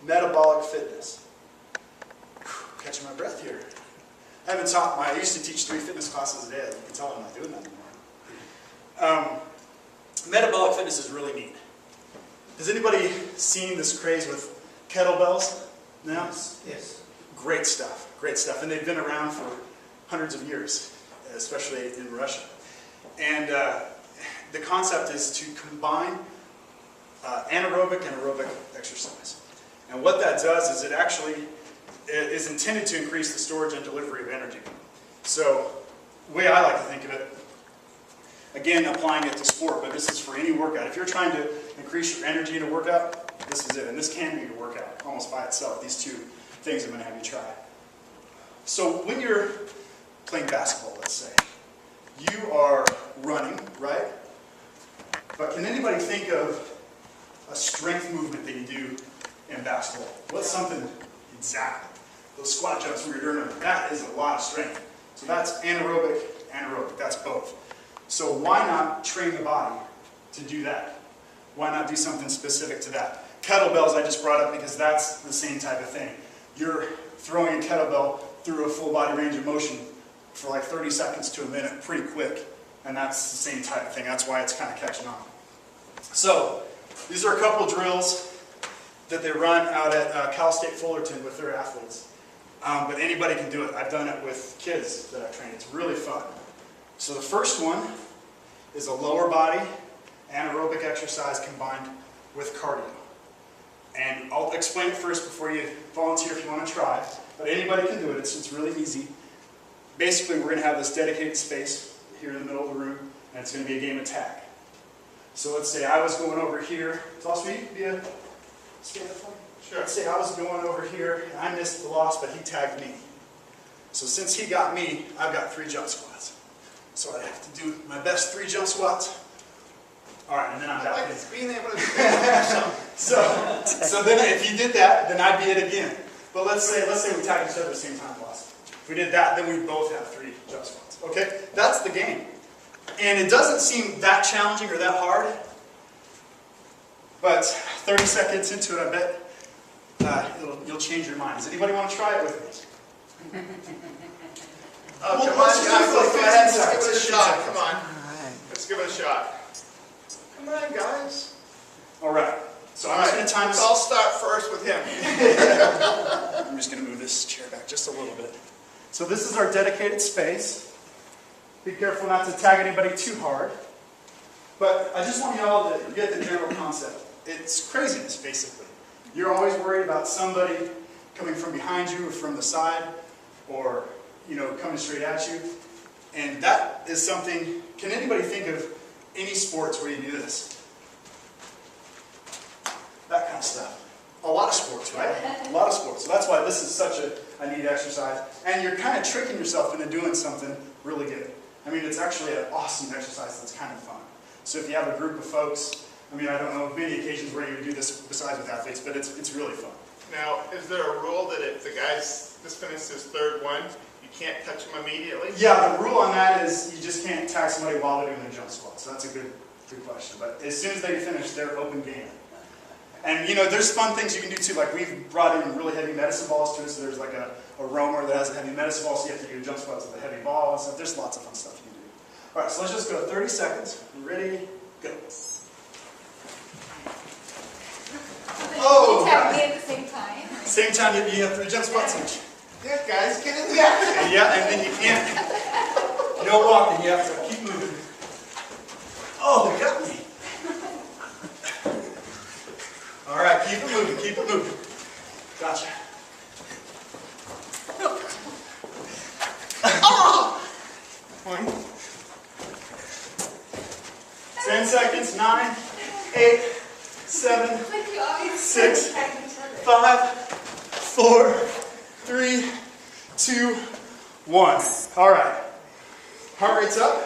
metabolic fitness. Catching my breath here. I used to teach 3 fitness classes a day. You can tell I'm not doing that anymore. Metabolic fitness is really neat. Has anybody seen this craze with kettlebells now? Yes. Great stuff, great stuff. And they've been around for hundreds of years, especially in Russia. And the concept is to combine anaerobic and aerobic exercise. And what that does is it actually is intended to increase the storage and delivery of energy. So the way I like to think of it, again, applying it to sport, but this is for any workout. If you're trying to increase your energy in a workout, this is it. And this can be your workout almost by itself. These 2 things I'm going to have you try. So when you're playing basketball, let's say, you are running, right? But can anybody think of a strength movement that you do in basketball? What's something exactly? Those squat jumps when you're doing them, that is a lot of strength. So that's anaerobic, anaerobic, that's both. So why not train the body to do that? Why not do something specific to that? Kettlebells I just brought up because that's the same type of thing. You're throwing a kettlebell through a full body range of motion for like 30 seconds to a minute, pretty quick. And that's the same type of thing. That's why it's kind of catching on. So these are a couple drills that they run out at Cal State Fullerton with their athletes. But anybody can do it. I've done it with kids that I've trained. It's really fun. So the first one is a lower body anaerobic exercise combined with cardio. And I'll explain it first before you volunteer if you want to try. But anybody can do it. It's really easy. Basically, we're going to have this dedicated space here in the middle of the room, and it's going to be a game of tag. So let's say I was going over here. Toss me, be a stand up for me. Sure. Let's say I was going over here, and I missed the loss, but he tagged me. So since he got me, I've got 3 jump squats. So I have to do my best 3 jump squats. All right, and then I'm back in. Being able to do that. So then if you did that, then I'd be it again. But let's say we tagged each other at the same time, lost. If we did that, then we both have 3 jump squats. Okay? That's the game. And it doesn't seem that challenging or that hard. But 30 seconds into it, I bet you'll change your mind. Does anybody want to try it with me? Oh, come on, guys. Let's go ahead and give it a shot. seconds. Come on. Let's give it a shot. Come on, guys. All right. So I'm just going to time this. I'll start first with him. I'm just going to move this chair back just a little bit. So this is our dedicated space. Be careful not to tag anybody too hard. But I just want y'all to get the general concept. It's craziness, basically. You're always worried about somebody coming from behind you or from the side or, coming straight at you. And that is something, can anybody think of any sports where you do this? That kind of stuff. A lot of sports, right? A lot of sports. So that's why this is such a neat exercise. And you're kind of tricking yourself into doing something really good. I mean, it's actually an awesome exercise that's kind of fun. So if you have a group of folks, I don't know of many occasions where you would do this besides with athletes, but it's really fun. Now, is there a rule that if the guy's just finished his 3rd one, you can't touch him immediately? Yeah, the rule on that is you just can't tag somebody while they're doing their jump squat. So that's a good question. But as soon as they finish, they're open game. And there's fun things you can do too. Like we've brought in really heavy medicine balls to it. So there's like a roamer that has a heavy medicine ball, so you have to do jump squats with a heavy ball and stuff. There's lots of fun stuff you can do. All right, so let's just go 30 seconds. Ready, go. Oh, you tag me at the same time? Same time you have 3 jump squats each. Yeah, guys, get in the action. Yeah, and then you can't. No walking. You have to keep moving. Oh, they got me. All right, keep it moving. Keep it moving. Gotcha. Oh! 10 seconds. 9, 8, 7, 6, 5, 4, 3, 2, 1. All right. Heart rate's up.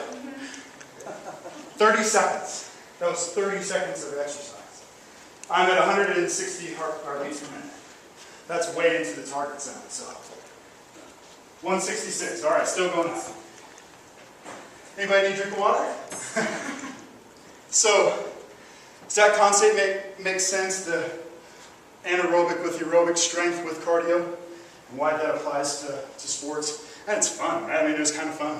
30 seconds. That was 30 seconds of exercise. I'm at 160 heartbeats per minute. That's way into the target zone. So 166. All right, still going up. Anybody need a drink of water? So does that concept make sense? anaerobic with aerobic, strength with cardio, and why that applies to sports. And it's fun, right? I mean, it was kind of fun.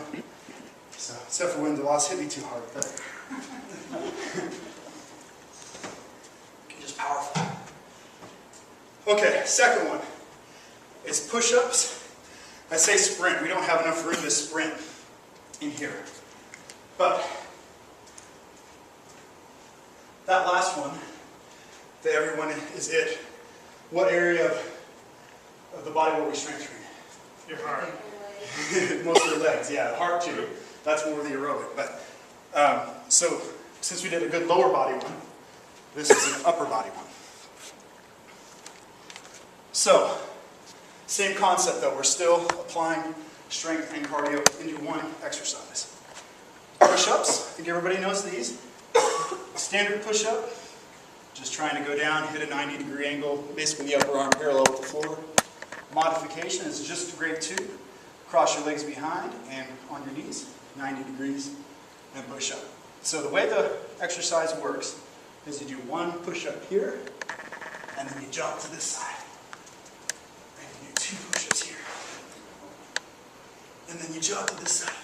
So, except for when the loss hit me too hard. But just powerful. Okay, second one. It's push-ups. I say sprint. We don't have enough room to sprint in here. But that last one, that everyone is it. What area of the body will we strength train? Your heart. Most of the legs, yeah. Heart too. That's more the aerobic. But so since we did a good lower body one, this is an upper body one. So same concept though. We're still applying strength and cardio into one exercise. Push-ups. I think everybody knows these. Standard push-up. Just trying to go down, hit a 90-degree angle, basically the upper arm parallel with the floor. Modification is just grade 2. Cross your legs behind and on your knees, 90 degrees, and push up. So the way the exercise works is you do one push-up here, and then you jump to this side. And you do 2 push-ups here. And then you jump to this side.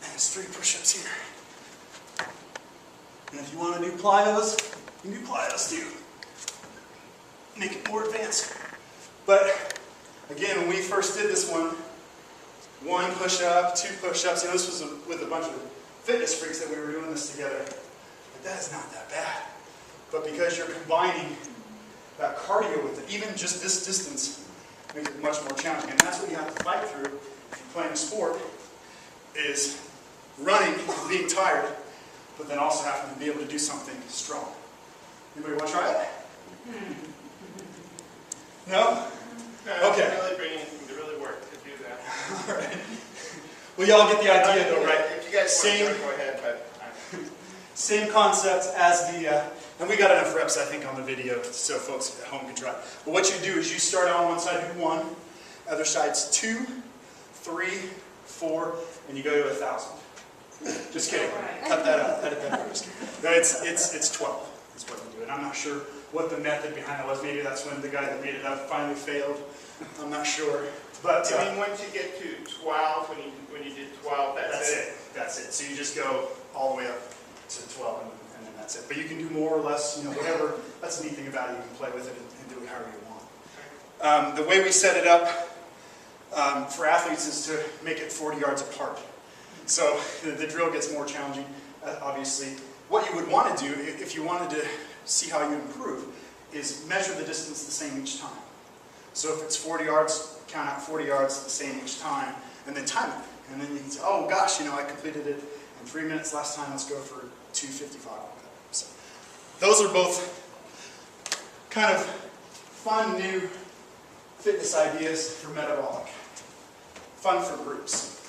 And it's 3 push-ups here. And if you want to do plyos, you can do plyos too. Make it more advanced. But again, when we first did this one, 1 push-up, 2 push-ups. This was with a bunch of fitness freaks that we were doing this together. But that is not that bad. But because you're combining that cardio with it, even just this distance makes it much more challenging. And that's what you have to fight through if you're playing a sport, is running, being tired, but then also having to be able to do something strong. Anybody want to try it? No? Okay. Really bring anything to really work to do that. All right. Well, y'all get the idea though, right? If you guys want to go ahead, but same concept as the, and we got enough reps I think on the video so folks at home can try. But what you do is you start on one side, do 1, other side's 2, 3, 4, and you go to 1,000. Just kidding. Cut that out. Edit that out. Just kidding. No, it's 12. That's what we do. And I'm not sure what the method behind it was. Maybe that's when the guy that made it up finally failed. I'm not sure. But I mean, once you get to 12, when you did 12, that's it. That's it. So you just go all the way up to 12, and then that's it. But you can do more or less, whatever. That's the neat thing about it. You can play with it and do it however you want. The way we set it up for athletes is to make it 40 yards apart. So the drill gets more challenging, obviously. What you would want to do, if you wanted to see how you improve, is measure the distance the same each time. So if it's 40 yards, count out 40 yards the same each time, and then time it. And then you can say, oh gosh, I completed it in 3 minutes last time, let's go for 2:55 or whatever. So those are both kind of fun new fitness ideas for metabolic. Fun for groups.